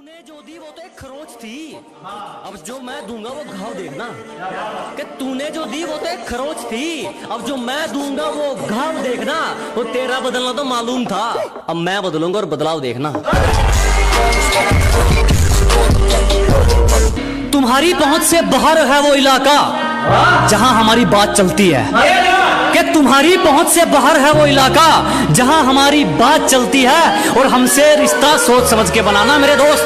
तूने जो दी वो तो एक खरोच थी। अब जो मैं दूंगा वो घाव देखना। कि तूने जो दी वो तो एक खरोच थी, अब जो मैं दूंगा वो घाव देखना। वो तेरा बदलना तो मालूम था, अब मैं बदलूंगा और बदलाव देखना। तुम्हारी पहुंच से बाहर है वो इलाका जहां हमारी बात चलती है। कि तुम्हारी पहुंच से बाहर है वो इलाका जहां हमारी बात चलती है। और हमसे रिश्ता सोच समझ के बनाना मेरे दोस्त,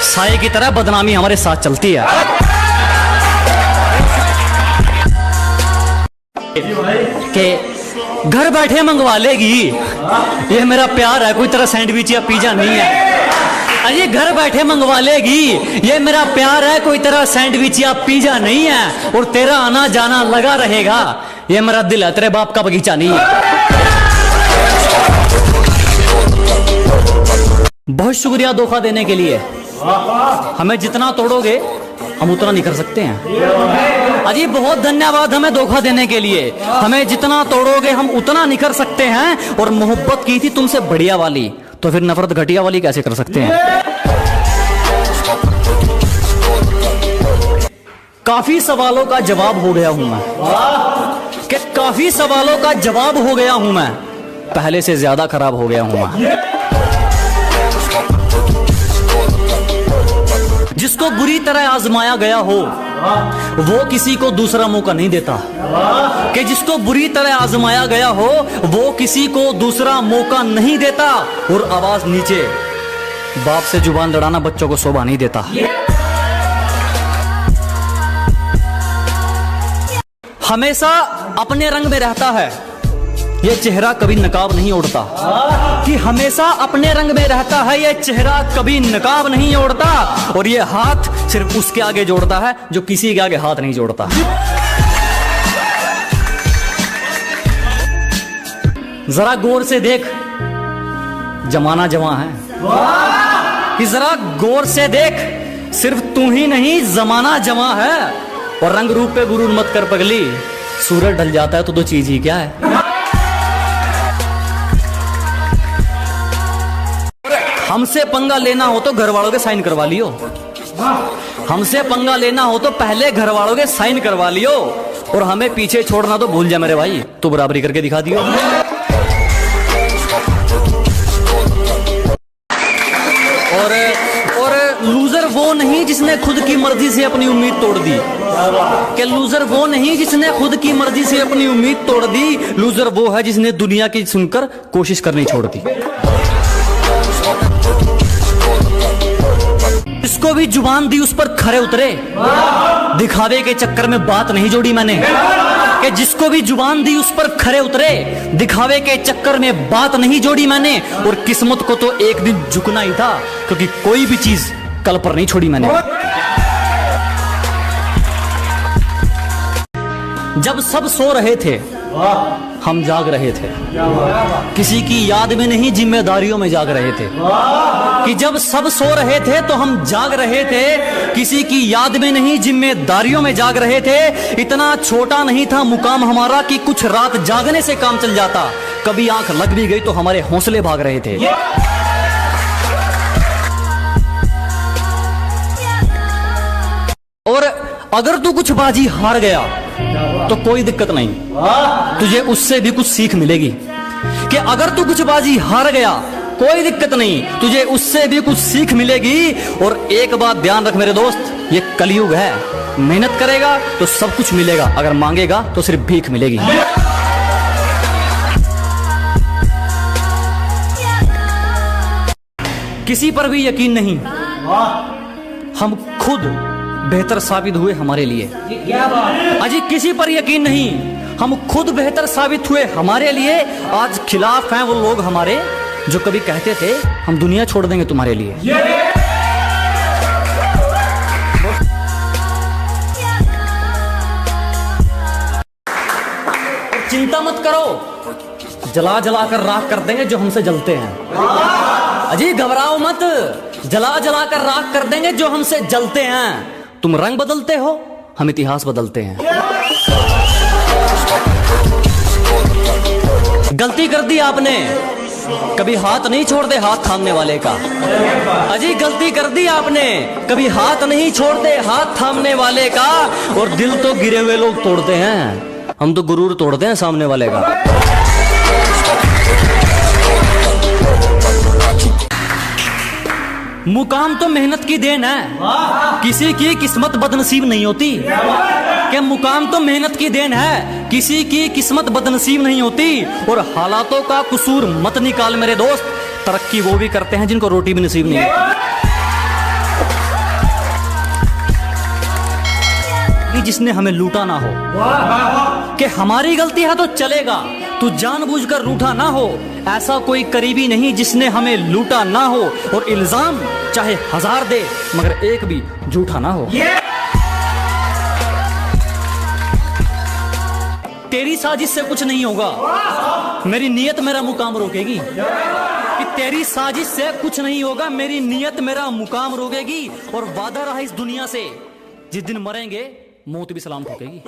साये की तरह बदनामी हमारे साथ चलती है। कि घर बैठे मंगवा लेगी, ये मेरा प्यार है, कोई तरह सैंडविच या पिज्जा नहीं है। अरे घर बैठे मंगवा लेगी, ये मेरा प्यार है, कोई तरह सैंडविच या पिज्जा नहीं है। और तेरा आना जाना लगा रहेगा, ये मेरा दिल है, तेरे बाप का बगीचा नहीं है। बहुत शुक्रिया धोखा देने के लिए। हमें जितना तोड़ोगे हम उतना नहीं कर सकते हैं। अजी बहुत धन्यवाद हमें धोखा देने के लिए। हमें जितना तोड़ोगे हम उतना नहीं कर सकते हैं। और मोहब्बत की थी तुमसे बढ़िया वाली, तो फिर नफरत घटिया वाली कैसे कर सकते हैं। काफी सवालों का जवाब हो गया हूं मैं, कि काफी सवालों का जवाब हो गया हूं मैं, पहले से ज्यादा खराब हो गया हूं मैं। जिसको बुरी तरह आजमाया गया हो वो किसी को दूसरा मौका नहीं देता। कि जिसको बुरी तरह आजमाया गया हो वो किसी को दूसरा मौका नहीं देता। और आवाज नीचे, बाप से जुबान लड़ाना बच्चों को शोभा नहीं देता। हमेशा अपने रंग में रहता है ये चेहरा, कभी नकाब नहीं ओढ़ता। कि हमेशा अपने रंग में रहता है ये चेहरा, कभी नकाब नहीं ओढ़ता। और ये हाथ सिर्फ उसके आगे जोड़ता है जो किसी के आगे हाथ नहीं जोड़ता। जरा गौर से देख, जमाना जवां है। कि जरा गौर से देख, सिर्फ तू ही नहीं जमाना जवां है। और रंग रूप पे गुरूर मत कर पगली, सूरज ढल जाता है तो दो चीज ही क्या है। हमसे पंगा लेना हो तो घर वालों के साइन करवा लियो। हमसे पंगा लेना हो तो पहले घर वालों के साइन करवा लियो। और हमें पीछे छोड़ना तो भूल जा मेरे भाई, तू बराबरी करके दिखा दियो। और लूजर वो नहीं जिसने खुद की मर्जी से अपनी उम्मीद तोड़ दी। कि लूजर वो नहीं जिसने खुद की मर्जी से अपनी उम्मीद तोड़ दी। लूजर वो है जिसने दुनिया की सुनकर कोशिश करनी छोड़ दी। जिसको भी जुबान दी उस पर खरे उतरे, दिखावे के चक्कर में बात नहीं जोड़ी मैंने। कि जिसको भी जुबान दी उस पर खरे उतरे, दिखावे के चक्कर में बात नहीं जोड़ी मैंने। और किस्मत को तो एक दिन झुकना ही था, क्योंकि कोई भी चीज कल पर नहीं छोड़ी मैंने। जब सब सो रहे थे हम जाग रहे थे, किसी की याद में नहीं जिम्मेदारियों में जाग रहे थे। कि जब सब सो रहे थे तो हम जाग रहे थे, किसी की याद में नहीं जिम्मेदारियों में जाग रहे थे। इतना छोटा नहीं था मुकाम हमारा कि कुछ रात जागने से काम चल जाता। कभी आंख लग भी गई तो हमारे हौसले भाग रहे थे। और अगर तू कुछ बाजी हार गया तो कोई दिक्कत नहीं, तुझे उससे भी कुछ सीख मिलेगी। कि अगर तू कुछ बाजी हार गया कोई दिक्कत नहीं, तुझे उससे भी कुछ सीख मिलेगी। और एक बात ध्यान रख मेरे दोस्त, ये कलयुग है, मेहनत करेगा तो सब कुछ मिलेगा, अगर मांगेगा तो सिर्फ भीख मिलेगी। किसी पर भी यकीन नहीं, हम खुद बेहतर साबित हुए हमारे लिए। अजी किसी पर यकीन नहीं, हम खुद बेहतर साबित हुए हमारे लिए। आज खिलाफ हैं वो लोग हमारे जो कभी कहते थे हम दुनिया छोड़ देंगे तुम्हारे लिए। चिंता मत करो, जला जला कर राख कर देंगे जो हमसे जलते हैं। अजी घबराओ मत, जला जला कर राख कर देंगे जो हमसे जलते हैं। तुम रंग बदलते हो, हम इतिहास बदलते हैं। गलती कर दी आपने, कभी हाथ नहीं छोड़ते हाथ थामने वाले का। अजी गलती कर दी आपने, कभी हाथ नहीं छोड़ते हाथ थामने वाले का। और दिल तो गिरे हुए लोग तोड़ते हैं, हम तो गुरूर तोड़ते हैं सामने वाले का। मुकाम तो मेहनत की देन है, किसी की किस्मत बदनसीब नहीं होती। क्या मुकाम तो मेहनत की देन है, किसी की किस्मत बदनसीब नहीं होती। और हालातों का कसूर मत निकाल मेरे दोस्त, तरक्की वो भी करते हैं जिनको रोटी भी नसीब नहीं होती। जिसने हमें लूटा ना हो कि हमारी गलती है तो चलेगा, तू जानबूझकर रूठा ना हो। ऐसा कोई करीबी नहीं जिसने हमें लूटा ना हो। और इल्जाम चाहे 1000 दे मगर एक भी झूठा ना हो। तेरी साजिश से कुछ नहीं होगा, मेरी नियत मेरा मुकाम रोकेगी। कि तेरी साजिश से कुछ नहीं होगा, मेरी नियत मेरा मुकाम रोकेगी। और वादा रहा इस दुनिया से, जिस दिन मरेंगे मौत भी सलाम ठोकेगी।